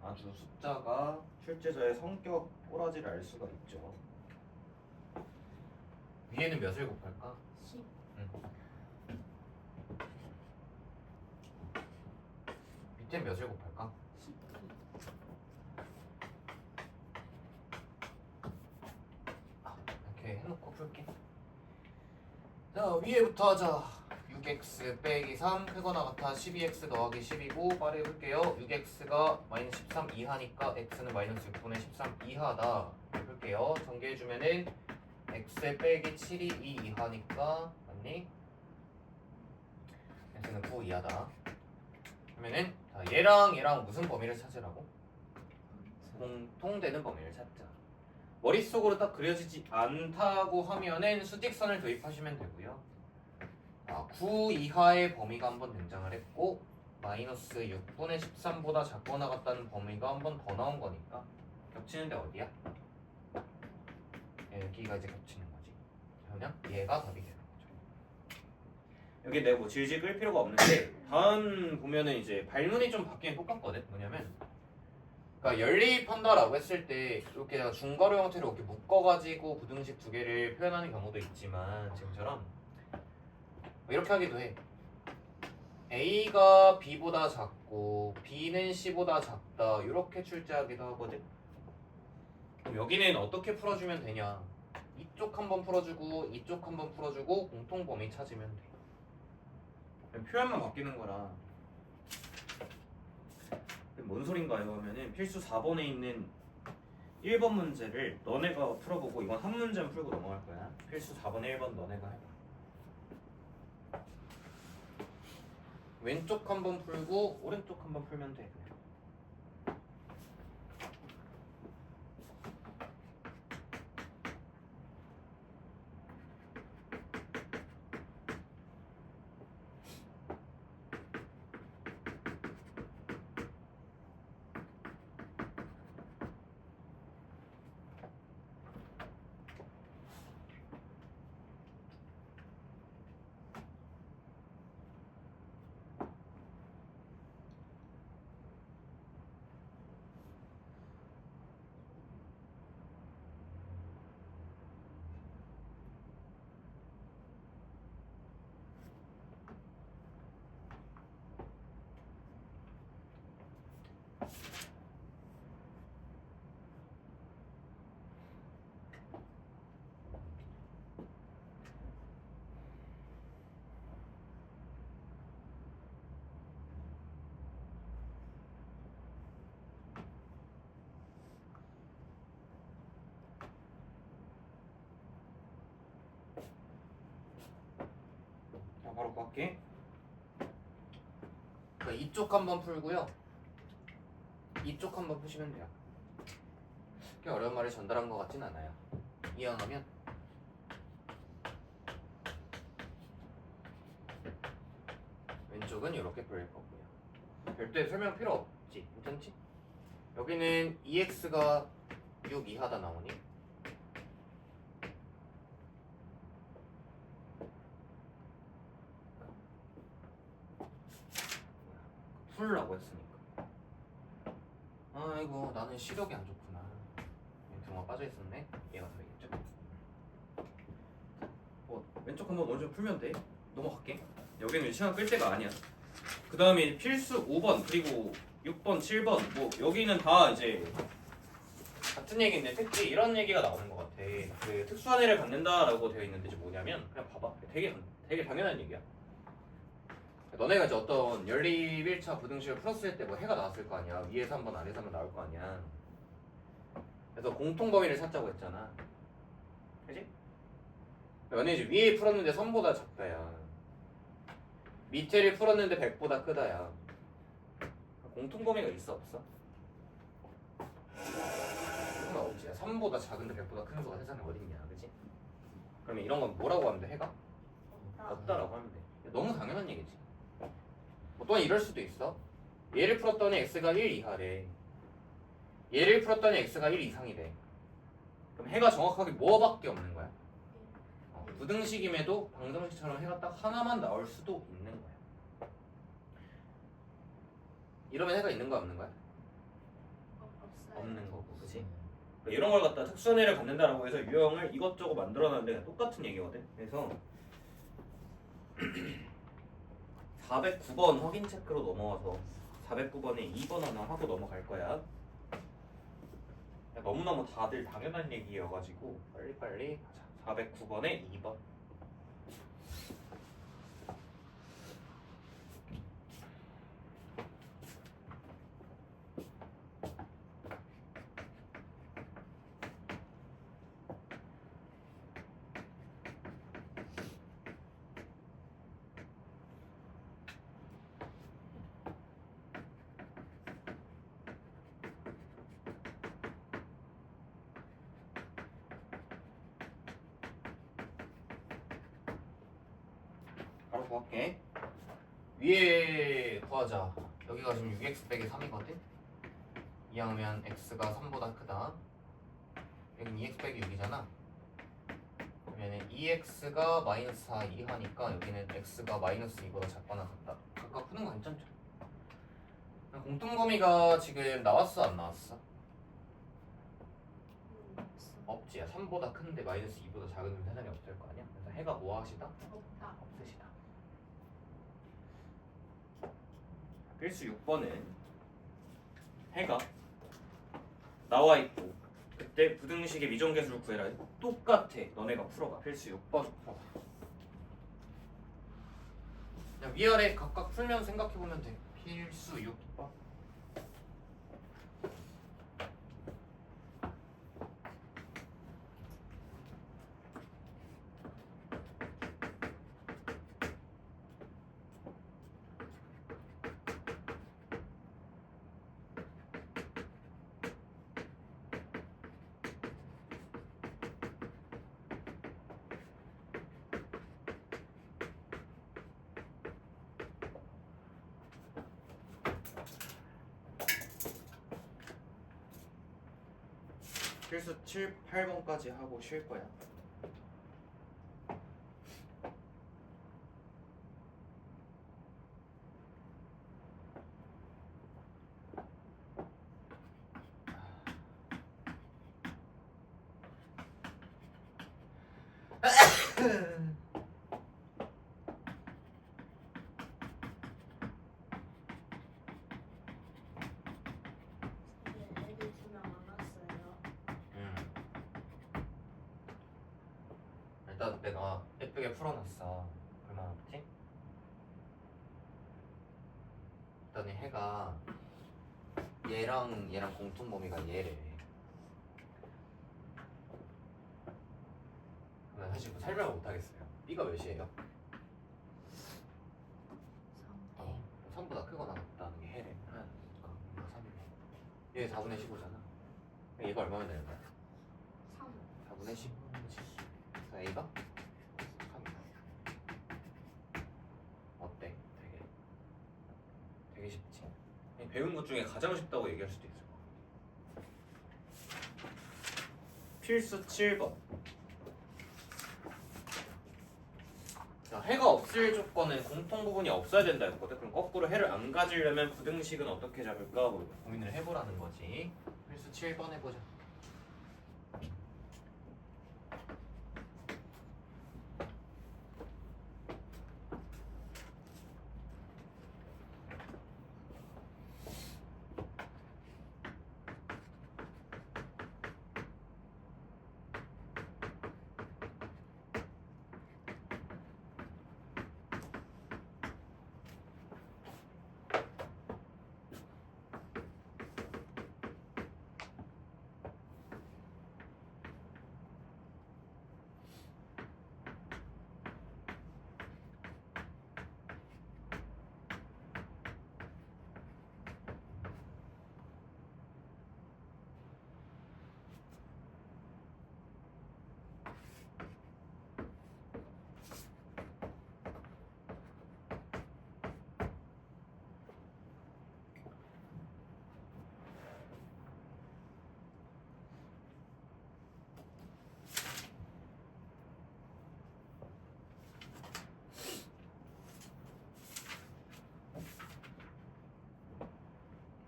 아주 숫자가 출제자의 성격 꼬라지를 알 수가 있죠. 위에는 몇을 곱할까? 10. 밑에는 몇을 곱할까? 12. 이렇게 해놓고 풀게. 자 위에부터 하자. 6x 빼기 3 크거나 같아 12x 더하기 10이고 말해볼게요. 6x가 마이너스 13 이하니까 x는 마이너스 6분의 13 이하다. 해볼게요. 전개해주면은 x 빼기 7이 2 이하니까 맞니? x는 9 이하다. 그러면은 자, 얘랑 무슨 범위를 찾으라고? 공통되는 범위를 찾자. 머릿속으로 딱 그려지지 않다고 하면은 수직선을 도입하시면 되고요. 9 이하의 범위가 한번 등장을 했고 마이너스 6분의 13보다 작거나 같다는 범위가 한 번 더 나온 거니까 겹치는데 어디야? 여기가 이제 겹치는 거지. 그냥 얘가 답이 되는 거죠. 여기 내가 뭐 질질 끌 필요가 없는데 다음 보면은 이제 발문이 좀 바뀌면 똑같거든. 뭐냐면 그러니까 연립한다라고 했을 때 이렇게 내가 중괄호 형태로 이렇게 묶어가지고 부등식 두 개를 표현하는 경우도 있지만 지금처럼 이렇게 하기도 해. A가 B보다 작고 B는 C보다 작다 이렇게 출제하기도 하거든. 그럼 여기는 어떻게 풀어주면 되냐? 이쪽 한번 풀어주고 이쪽 한번 풀어주고 공통 범위 찾으면 돼. 표현만 바뀌는 거라. 뭔 소린가요? 하면은 필수 4번에 있는 1번 문제를 너네가 풀어보고 이건 한 문제만 풀고 넘어갈 거야. 필수 4번에 1번 너네가 해봐. 왼쪽 한번 풀고 오른쪽 한번 풀면 돼. 바로 갈게. 그러니까 이쪽 한번 풀고요. 이쪽 한번 푸시면 돼요. 그렇게 어려운 말을 전달한 것 같진 않아요. 이해하면 왼쪽은 이렇게 풀릴 거고요. 별도의 설명 필요 없지. 괜찮지? 여기는 2x가 6 이하다 나오니 풀라고 했으니까. 아이고 나는 시력이 안 좋구나. 등화 빠져 있었네. 얘가 되겠죠. 왼쪽 한번 먼저 풀면 돼. 넘어갈게. 여기는 시간 끌 때가 아니야. 그 다음에 필수 5번 그리고 6번, 7번 뭐 여기는 다 이제 같은 얘기인데 특히 이런 얘기가 나오는 것 같아. 그 특수한 애를 갖는다라고 되어 있는데 뭐냐면 그냥 봐봐. 되게 당연한 얘기야. 너네가 이제 어떤 연립 1차 부등식을 풀었을 때 뭐 해가 나왔을 거 아니야. 위에서 한 번 아래에서 한 번 나올 거 아니야. 그래서 공통 범위를 찾자고 했잖아. 그지? 너네 이제 위에 풀었는데 3보다 작다야. 밑에를 풀었는데 100보다 크다야. 공통 범위가 있어 없어? 그건 없지. 3보다 작은데 100보다 큰 수가 세상에 어딨냐. 그지? 그러면 이런 건 뭐라고 하면 돼? 해가? 없다라고 하면 돼. 너무 당연한 얘기지. 또한 이럴 수도 있어. 얘를 풀었더니 x가 1 이하래. 얘를 풀었더니 x가 1 이상이래. 그럼 해가 정확하게 뭐밖에 없는 거야? 부등식임에도 방정식처럼 해가 딱 하나만 나올 수도 있는 거야. 이러면 해가 있는 거야 없는 거야? 없어요. 없는 거고, 그렇지? 이런 걸 갖다 특수한 애를 갖는다라고 해서 유형을 이것저것 만들어놨는데 똑같은 얘기거든. 그래서 409번 확인 체크로 넘어와서 409번에 2번 하나 하고 넘어갈 거야. 너무너무 다들 당연한 얘기여가지고 빨리빨리 하자. 409번에 2번. 바로 구할게. 위에 구하자. 여기가 지금 6x 빼기 3이거든. 이하면 x가 3보다 크다. 여긴 2x 빼기 6이잖아. 그러면 2x가 마이너스 4 이하니까 여기는 x가 마이너스 2보다 작거나 같다. 각각 푸는 거 괜찮죠? 공통범위가 지금 나왔어 안 나왔어? 없지. 3보다 큰데 마이너스 2보다 작은 세상에 없을 거 아니야? 그래서 해가 뭐 하시다? 없다. 없으시다. 필수 6번은 해가 나와 있고 그때 부등식의 미정계수를 구해라. 똑같아. 너네가 풀어봐. 필수 6번 풀어봐. 그냥 위아래 각각 풀면 생각해보면 돼. 필수 6번. 필수 7, 8번까지 하고 쉴 거야. 애들 두명 안 왔어요. 일단 내가 예쁘게 풀어놨어. 얼마나 없지? 일단 이 해가 얘랑 공통범위가 얘래. 그러면 사실 뭐 설명을 못하겠어요. B가 몇이에요? 3. 3보다 크거나 같다는 게 해래. 하나, 3이네. 얘 4분의 15잖아. 얘가 얼마면 되는 거야? 3. 4분의 10. 그래서 A가 3이다. 어때? 되게 쉽지? 배운 것 중에 가장 쉽다고 얘기할 수도 있을 거야. 필수 7번. 자, 해가 없을 조건은 공통 부분이 없어야 된다 했거든. 그럼 거꾸로 해를 안 가지려면 부등식은 어떻게 잡을까 고민을 해보라는 거지. 필수 7번 해보자.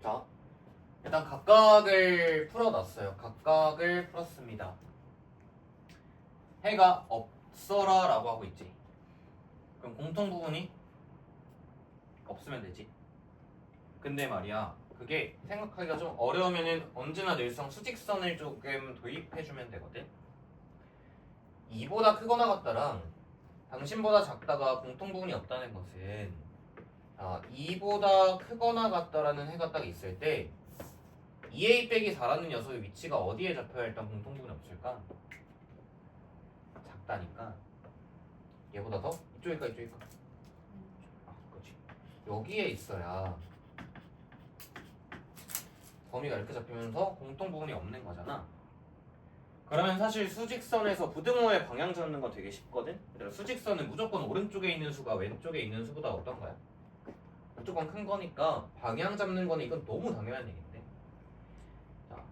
자, 일단 각각을 풀어놨어요. 각각을 풀었습니다. 해가 없어라 라고 하고 있지. 그럼 공통 부분이 없으면 되지. 근데 말이야, 그게 생각하기가 좀 어려우면은 언제나 늘상 수직선을 조금 도입해주면 되거든. 2보다 크거나 같다랑 당신보다 작다가 공통 부분이 없다는 것은 2보다 크거나 같다라는 해가 딱 있을 때 2a 빼기 4라는 녀석의 위치가 어디에 잡혀야 일단 공통 부분이 없을까? 작다니까 얘보다 더? 이쪽일까 이쪽일까? 그렇지. 여기에 있어야 범위가 이렇게 잡히면서 공통 부분이 없는 거잖아. 그러면 사실 수직선에서 부등호의 방향 잡는 건 되게 쉽거든? 그래서 수직선은 무조건 오른쪽에 있는 수가 왼쪽에 있는 수보다 어떤 거야? 무조건 큰 거니까 방향 잡는 거는 이건 너무 당연한 얘기인데. 자,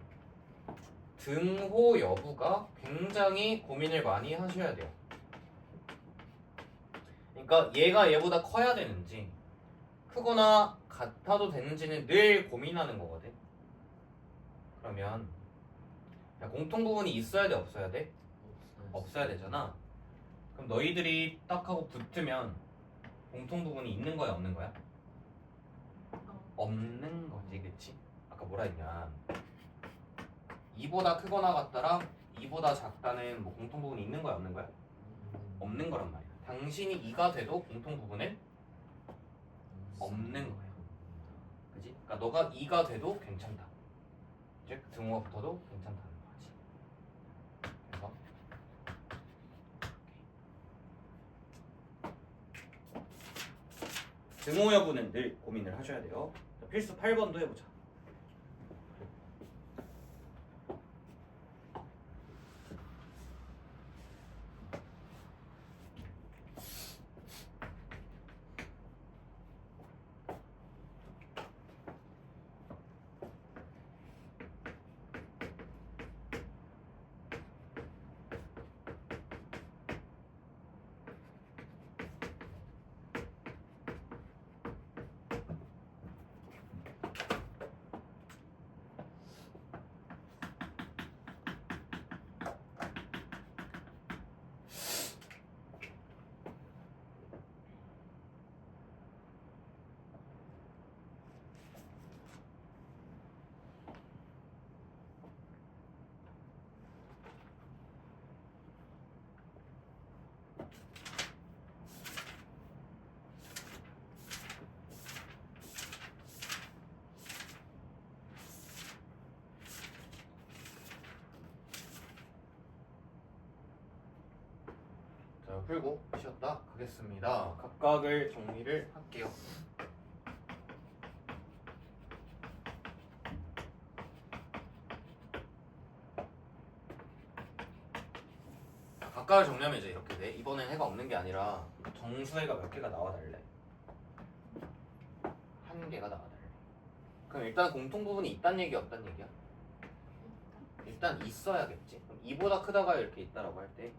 등호 여부가 굉장히 고민을 많이 하셔야 돼요. 그러니까 얘가 얘보다 커야 되는지 크거나 같아도 되는지는 늘 고민하는 거거든. 그러면 야, 공통 부분이 있어야 돼 없어야 돼? 없어야 되잖아. 그럼 너희들이 딱 하고 붙으면 공통 부분이 있는 거야 없는 거야? 없는 거지, 그치? 아까 뭐라 했냐? 2보다 크거나 같다랑 2보다 작다는 뭐 공통 부분이 있는 거야 없는 거야? 없는 거란 말이야. 당신이 2가 돼도 공통 부분은 없는 거야. 그지? 그러니까 너가 2가 돼도 괜찮다. 즉 등호가 붙어도 괜찮다는 거지. 그래서 등호 여부는 늘 고민을 하셔야 돼요. 자, 필수 8번도 해보자. 자, 풀고 쉬었다 가겠습니다. 각각을 정리를 할게요. 자, 각각을 정리하면 이제 이렇게 돼. 이번엔 해가 없는 게 아니라 정수해가 몇 개가 나와달래? 한 개가 나와달래. 그럼 일단 공통 부분이 있단 얘기 없단 얘기야? 일단 있어야겠지. 그럼 2보다 크다가 이렇게 있다라고 할 때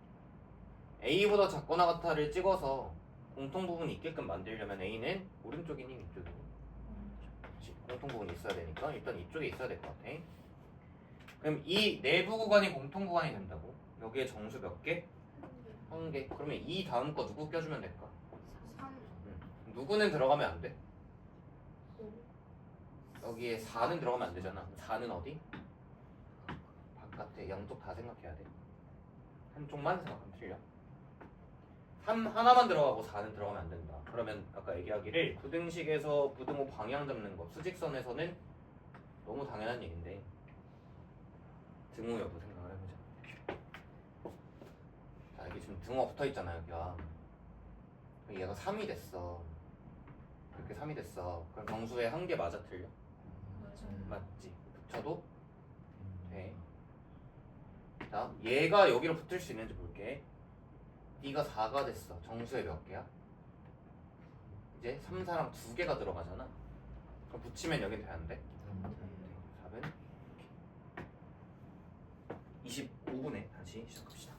A보다 작거나 같아를 찍어서 공통 부분이 있게끔 만들려면 A는 오른쪽이니 위쪽이니? 공통 부분이 있어야 되니까 일단 이쪽에 있어야 될 것 같아. 그럼 이 내부 구간이 공통 구간이 된다고? 여기에 정수 몇 개? 한 개. 그러면 이 다음 거 누구 껴주면 될까? 3, 누구는 들어가면 안 돼? 5, 여기에 4는 들어가면 안 되잖아. 4는 어디? 바깥에. 양쪽 다 생각해야 돼. 한쪽만 생각하면 틀려. 3 하나만 들어가고 4는 들어가면 안 된다. 그러면 아까 얘기하기를 부등식에서 부등호 방향 잡는 거 수직선에서는 너무 당연한 얘기인데 등호 여부 생각을 해보자. 자, 여기 지금 등호가 붙어있잖아. 여기가 얘가 3이 됐어. 이렇게 3이 됐어. 그럼 정수에 한 개 맞아 틀려? 맞지. 붙여도 돼. 자, 얘가 여기로 붙을 수 있는지 볼게. B가 4가 됐어. 정수에 몇 개야? 이제 3, 4랑 2개가 들어가잖아. 그럼 붙이면 여긴 돼 안 돼? 4는 25분에 다시 시작합시다.